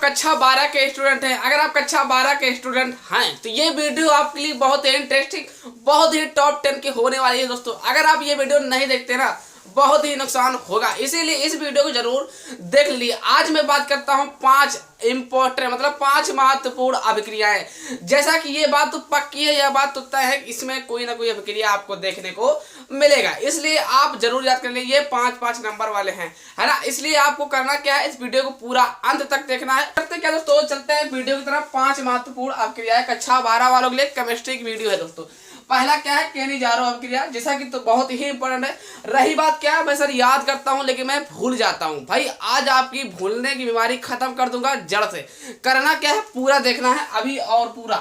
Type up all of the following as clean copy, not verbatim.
कक्षा 12 के स्टूडेंट हैं, अगर आप कक्षा 12 के स्टूडेंट हैं तो ये वीडियो आपके लिए बहुत ही इंटरेस्टिंग, बहुत ही टॉप 10 की होने वाली है दोस्तों। अगर आप ये वीडियो नहीं देखते ना बहुत ही नुकसान होगा, इसीलिए इस वीडियो को जरूर देख लीजिए। आज मैं बात करता हूँ 5 इंपॉर्टेंट मतलब 5 महत्वपूर्ण अभिक्रियाएं। जैसा कि ये बात तो पक्की है, यह बात तो तय है कि इसमें कोई ना कोई अभिक्रिया आपको देखने को मिलेगा, इसलिए आप जरूर याद कर लीजिए। ये 5 नंबर वाले हैं, है ना। इसलिए आपको करना क्या है, इस वीडियो को पूरा अंत तक देखना है। करते क्या दोस्तों, चलते हैं वीडियो की तरफ। 5 महत्वपूर्ण अभिक्रियाएं कक्षा 12 वालों के लिए केमिस्ट्री की वीडियो है दोस्तों। पहला क्या है, केनी-जारो अभिक्रिया, जैसा कि तो बहुत ही इंपॉर्टेंट है। रही बात क्या है, मैं सर याद करता हूं लेकिन मैं भूल जाता हूं। भाई आज आपकी भूलने की बीमारी खत्म कर दूंगा जड़ से। करना क्या है, पूरा देखना है अभी और पूरा।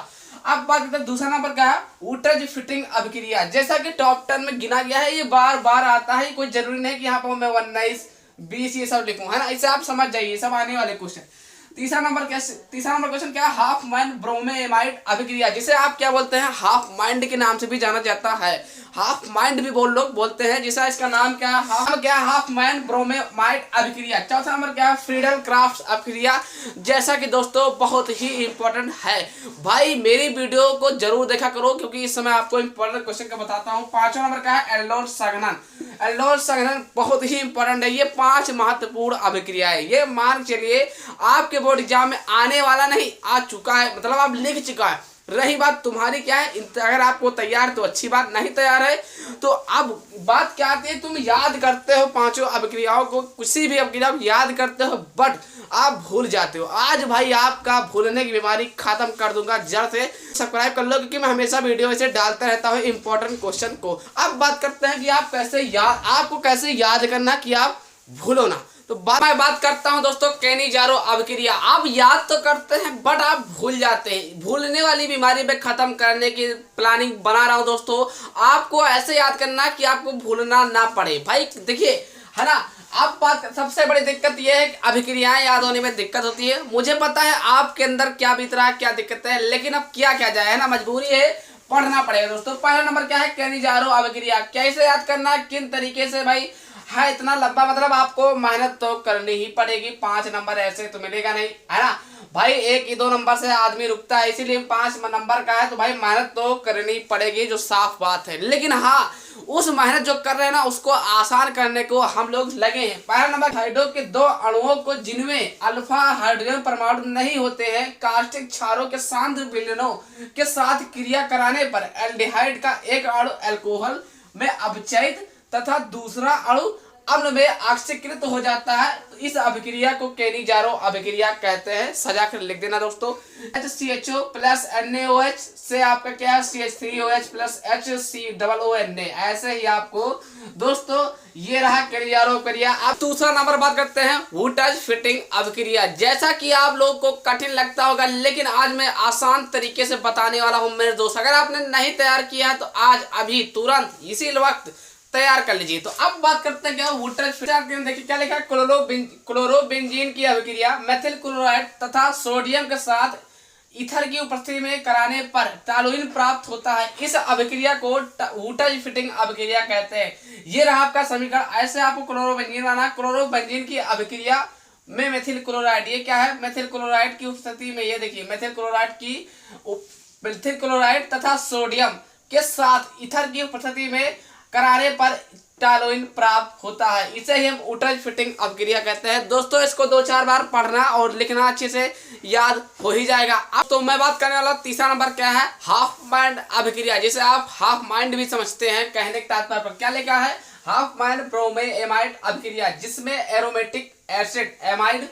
अब बात करते हैं दूसरा नंबर क्या है, वुटज फिटिंग अभिक्रिया। जैसा कि टॉप 10 में गिना गया है, ये बार बार आता है, कोई जरूरी नहीं कि यहाँ पर मैं 19, 20 ये सब लिखूं, है ना। इसे आप समझ जाइए, सब आने वाले क्वेश्चन। तीसरा नंबर क्वेश्चन क्या है, हाफ माइंड ब्रोमेमाइड अभिक्रिया, जिसे आप क्या बोलते हैं, हाफ माइंड के नाम से भी जाना जाता है। हाफ माइंड भी लोग बोलते हैं, जिसका इसका नाम क्या है, हाफ माइंड ब्रोमेमाइड अभिक्रिया। चौथा नंबर क्या है, फ्रीडल क्राफ्ट अभिक्रिया, जैसा कि दोस्तों बहुत ही इंपॉर्टेंट है। भाई मेरी वीडियो को जरूर देखा करो, क्योंकि इस समय आपको इंपॉर्टेंट क्वेश्चन का बताता हूँ। पांचवा नंबर क्या है, एल्डोर संघनन। एल्डोर संघनन बहुत ही इंपॉर्टेंट है। ये 5 महत्वपूर्ण अभिक्रिया है। ये मान चलिए आपके बोर्ड एग्जाम में आने वाला नहीं, आ चुका है, मतलब आप लिख चुका है। रही बात तुम्हारी क्या है, अगर आपको तैयार तो अच्छी बात, नहीं तैयार है तो अब बात क्या आती है, तुम याद करते हो 5 अभिक्रियाओं को, किसी भी अभिक्रिया को याद करते हो बट आप भूल जाते हो। आज भाई आपका भूलने की बीमारी खत्म कर दूंगा जड़ से। सब्सक्राइब कर लो, क्योंकि मैं हमेशा वीडियो ऐसे डालता रहता हूँ इंपॉर्टेंट क्वेश्चन को। अब बात करते हैं कि आप आपको कैसे याद करना कि आप भूलो ना। तो मैं बात करता हूं दोस्तों केनी-जारो अभिक्रिया। आप याद तो करते हैं बट आप भूल जाते हैं। भूलने वाली बीमारी पे खत्म करने की प्लानिंग बना रहा हूं दोस्तों। आपको ऐसे याद करना कि आपको भूलना ना पड़े। भाई देखिए, है ना। अब बात सबसे बड़ी दिक्कत यह है कि अभिक्रियाएं याद होने में दिक्कत होती है। मुझे पता है आपके अंदर क्या बीत रहा है, क्या दिक्कत है, लेकिन अब क्या जाए, है ना, मजबूरी है, पढ़ना पड़ेगा दोस्तों। पहला नंबर क्या है, केनी-जारो अभिक्रिया। कैसे याद करना, किन तरीके से, भाई है इतना लंबा, मतलब आपको मेहनत तो करनी ही पड़ेगी। 5 नंबर ऐसे तो मिलेगा नहीं, है ना भाई। 1-2 नंबर से आदमी रुकता है, इसीलिए 5 नंबर का है तो भाई मेहनत तो करनी पड़ेगी, जो साफ बात है। लेकिन हाँ, उस मेहनत जो कर रहे हैं ना, उसको आसान करने को हम लोग लगे हैं। पहला नंबर, हाइड्रो के 2 अणुओं को जिनमें अल्फा हाइड्रोजन परमाणु नहीं होते हैं, कास्टिक क्षारों के शांत विलयनों के साथ क्रिया कराने पर एल्डिहाइड का एक अणु अल्कोहल में अपचयित तथा दूसरा अणु अम्ल में ऑक्सीकृत हो जाता है। तो इस अभिक्रिया को केनी-जारो अभिक्रिया कहते हैं। सजा कर लिख देना दोस्तों। HCHO प्लस NaOH से आपका क्या है, CH3OH प्लस HCOONA। ऐसे ही आपको दोस्तों ये रहा केनी-जारो अभिक्रिया। आप दूसरा नंबर बात करते हैं, वुटज फिटिंग अभिक्रिया। जैसा कि आप लोगों को कठिन लगता होगा, लेकिन आज मैं आसान तरीके से बताने वाला हूं मेरे दोस्त। अगर आपने नहीं तैयार किया है तो आज अभी तुरंत इसी वक्त तैयार कर लीजिए। तो अब बात करते हैं क्या वुटज फिटिंग। देखिए क्या लिखा है, क्लोरोबेंजीन की अभिक्रिया मेथिल क्लोराइड तथा सोडियम के साथ ईथर की उपस्थिति में कराने पर टॉलुइन प्राप्त होता है। इस अभिक्रिया को वुटज फिटिंग अभिक्रिया कहते हैं। ये रहा आपका समीकरण। ऐसे आपको क्लोरोबेंजीन बनाना। क्लोरोबेंजीन की अभिक्रिया में मेथिल क्लोराइड, ये क्या है, मेथिल क्लोराइड की उपस्थिति में, ये देखिए मेथिल क्लोराइड तथा सोडियम के साथ ईथर की उपस्थिति में कराने पर टॉलुइन प्राप्त होता है। इसे ही हम वुटज फिटिंग अभिक्रिया कहते हैं। दोस्तों इसको 2-4 बार पढ़ना और लिखना, अच्छे से याद हो ही जाएगा। अब तो मैं बात करने वाला तीसरा नंबर क्या है, हाफ माइंड अभिक्रिया, जिसे आप हाफ माइंड भी समझते हैं। कहने के तात्पर्य पर क्या लिखा है, हाफ माइंड ब्रोमेमाइड अभिक्रिया, जिसमें एरोमेटिक एसिड एमाइड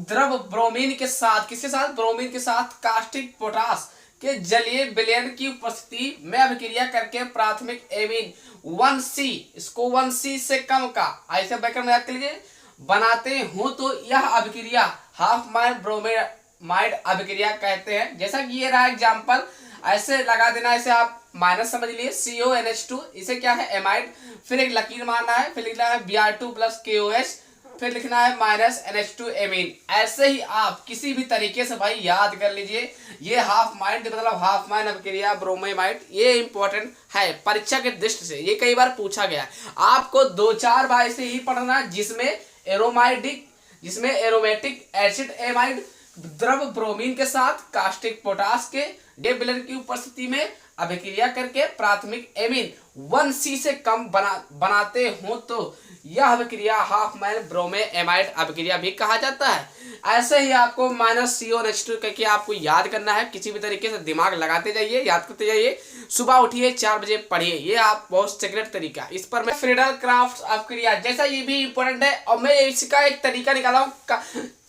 द्रव ब्रोमीन के साथ, किसके साथ, ब्रोमीन के साथ कास्टिक पोटास के जलीय विलयन की उपस्थिति में अभिक्रिया करके प्राथमिक एमीन 1C, इसको 1C से कम का ऐसे बैकग्राउंड याद कर लीजिए, बनाते हो तो यह अभिक्रिया हाफ माइंड ब्रोमेमाइड अभिक्रिया कहते हैं। जैसा कि ये रहा एग्जांपल, ऐसे लगा देना, ऐसे आप माइनस समझ लिए, CONH2, इसे क्या है, एमाइड, फिर एक लकीर मारना है, फिर लिखना है Br2 प्लस KOH, फिर लिखना है माइनस NH2 एमीन। ऐसे ही आप किसी भी तरीके से भाई याद कर लीजिए। ये हाफ माइंड मतलब हाफ माइंड अभिक्रिया ब्रोमेमाइड, ये इंपॉर्टेंट है परीक्षा के दृष्टि से, ये कई बार पूछा गया है। आपको 2-4 बार से ही पढ़ना, जिसमें एरोमेटिक एसिड एमाइड द्रव ब्रोमीन के साथ कास्टिक पोटास के डे विलयन की उपस्थिति में अभिक्रिया करके प्राथमिक एमीन 1C से कम बनाते हो तो यह अभिक्रिया हाफमैन ब्रोमेएमाइड अभिक्रिया भी कहा जाता है। ऐसे ही आपको -CONH2 करके आपको याद करना है। किसी भी तरीके से दिमाग लगाते जाइए, याद करते जाइए। सुबह उठिए 4 बजे पढ़िए, ये आप बहुत सीक्रेट तरीका। इस पर मैं फ्रीडल क्राफ्ट अभिक्रिया जैसा ये भी इंपॉर्टेंट है और मैं इसका एक तरीका निकाला हूँ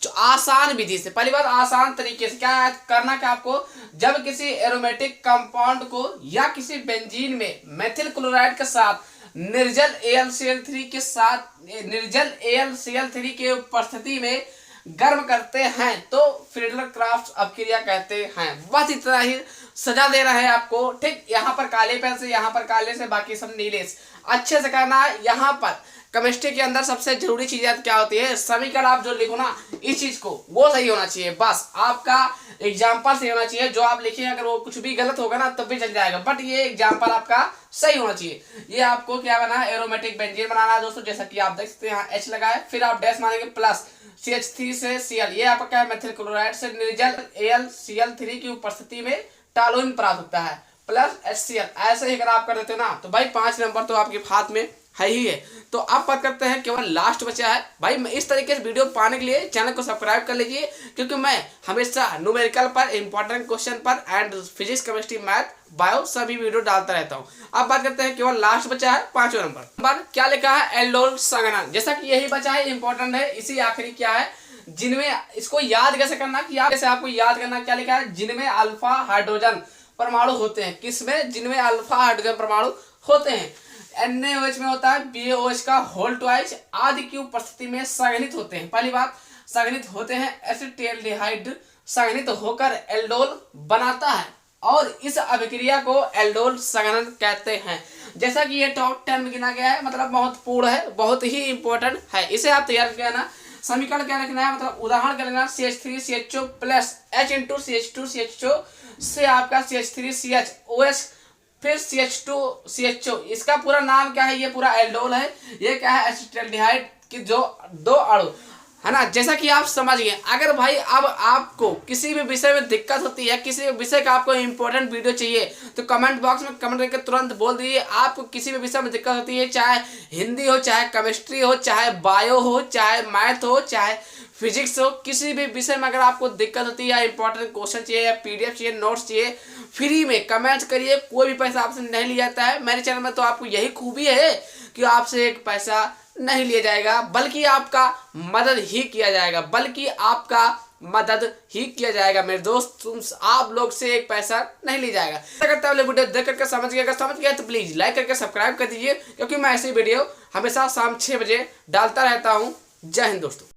आसान विधि से। पहली बात आसान तरीके से क्या करना कि आपको जब किसी एरोमेटिक कंपाउंड को या किसी बेंजीन में मेथिल क्लोराइड के साथ निर्जल AlCl3 के उपस्थिति में गर्म करते हैं तो फ्रीडल क्राफ्ट अभिक्रिया कहते हैं। बस इतना ही सजा देना है आपको, ठीक। यहाँ पर काले पेन से, यहाँ पर काले से, बाकी सब नीले से अच्छे से करना है। यहाँ पर केमिस्ट्री के अंदर सबसे जरूरी चीजें क्या होती है, समीकरण आप जो लिखो ना इस चीज को वो सही होना चाहिए। बस आपका एग्जाम्पल सही होना चाहिए। जो आप लिखिए अगर वो कुछ भी गलत होगा ना तब भी चल जाएगा, बट ये एग्जाम्पल आपका सही होना चाहिए। ये आपको क्या बनाना है, एरोमेटिक बेंजीन बनाना है दोस्तों। जैसा कि आप देख सकते हैं यहाँ H लगाए, फिर आप डैश मानेंगे प्लस CH3 से Cl, ये आपका क्या है मेथिल क्लोराइड से निर्जल AlCl3 की उपस्थिति में टॉलुइन प्राप्त होता है प्लस HCl। ऐसे ही अगर आप कर देते हो ना तो भाई 5 नंबर तो आपके हाथ में है ही है। तो अब बात करते हैं केवल लास्ट बचा है भाई। इस तरीके से वीडियो पाने के लिए चैनल को सब्सक्राइब कर लीजिए, क्योंकि मैं हमेशा न्यूमेरिकल पर, इंपॉर्टेंट क्वेश्चन पर and physics, chemistry, math, bio सभी वीडियो डालता रहता हूँ। अब बात करते हैं केवल लास्ट बचा है 5वां नंबर। क्या लिखा है, एल्डोल संघनन। जैसा कि यही बचा है, इंपॉर्टेंट है। इसी आखिरी क्या है, जिनमें इसको याद कैसे करना कि आप जैसे आपको याद करना क्या लिखा है, जिनमें अल्फा हाइड्रोजन परमाणु होते हैं। किसमें, जिनमें अल्फा हाइड्रोजन परमाणु होते हैं। NaOH में होता है BaOH का होल ट्वाइस आदि की उपस्थिति में संघनित होते हैं। पहली बात संघनित होते हैं, एसिटाल्डिहाइड संघनित होकर एल्डोल बनाता है और इस अभिक्रिया को एल्डोल संघनन कहते हैं। जैसा कि ये टॉप 10 में गिना गया है, मतलब महत्वपूर्ण है, बहुत ही इंपॉर्टेंट है। इसे आप तैयार किया ना, समीकरण क्या लिखना है, मतलब उदाहरण क्या लिखना है, CH3CHO plus H into CH2CHO से आपका CH3CHOH फिर CH2CHO। इसका पूरा नाम क्या है, ये पूरा एल्डोल है। ये क्या है, एसिटाल्डिहाइड की जो 2 अणु है ना। जैसा कि आप समझ गए। अगर भाई अब आपको किसी भी विषय में दिक्कत होती है, किसी भी विषय का आपको इंपॉर्टेंट वीडियो चाहिए तो कमेंट बॉक्स में कमेंट करके तुरंत बोल दीजिए। आपको किसी भी विषय में दिक्कत होती है, चाहे हिंदी हो, चाहे केमिस्ट्री हो, चाहे बायो हो, चाहे मैथ हो, चाहे फिजिक्स हो, किसी भी विषय में अगर आपको दिक्कत होती है, इंपॉर्टेंट क्वेश्चन चाहिए या PDF चाहिए, नोट्स चाहिए, फ्री में कमेंट करिए। कोई भी पैसा आपसे नहीं लिया जाता है। मेरे चैनल में तो आपको यही खूबी है कि आपसे एक पैसा नहीं लिया जाएगा, बल्कि आपका मदद ही किया जाएगा, मेरे दोस्त। आप लोग से एक पैसा नहीं लिया जाएगा। अगर वीडियो देख करके समझ गया तो प्लीज लाइक करके सब्सक्राइब कर दीजिए, क्योंकि मैं ऐसी वीडियो हमेशा शाम 6 बजे डालता रहता हूँ। जय हिंद दोस्तों।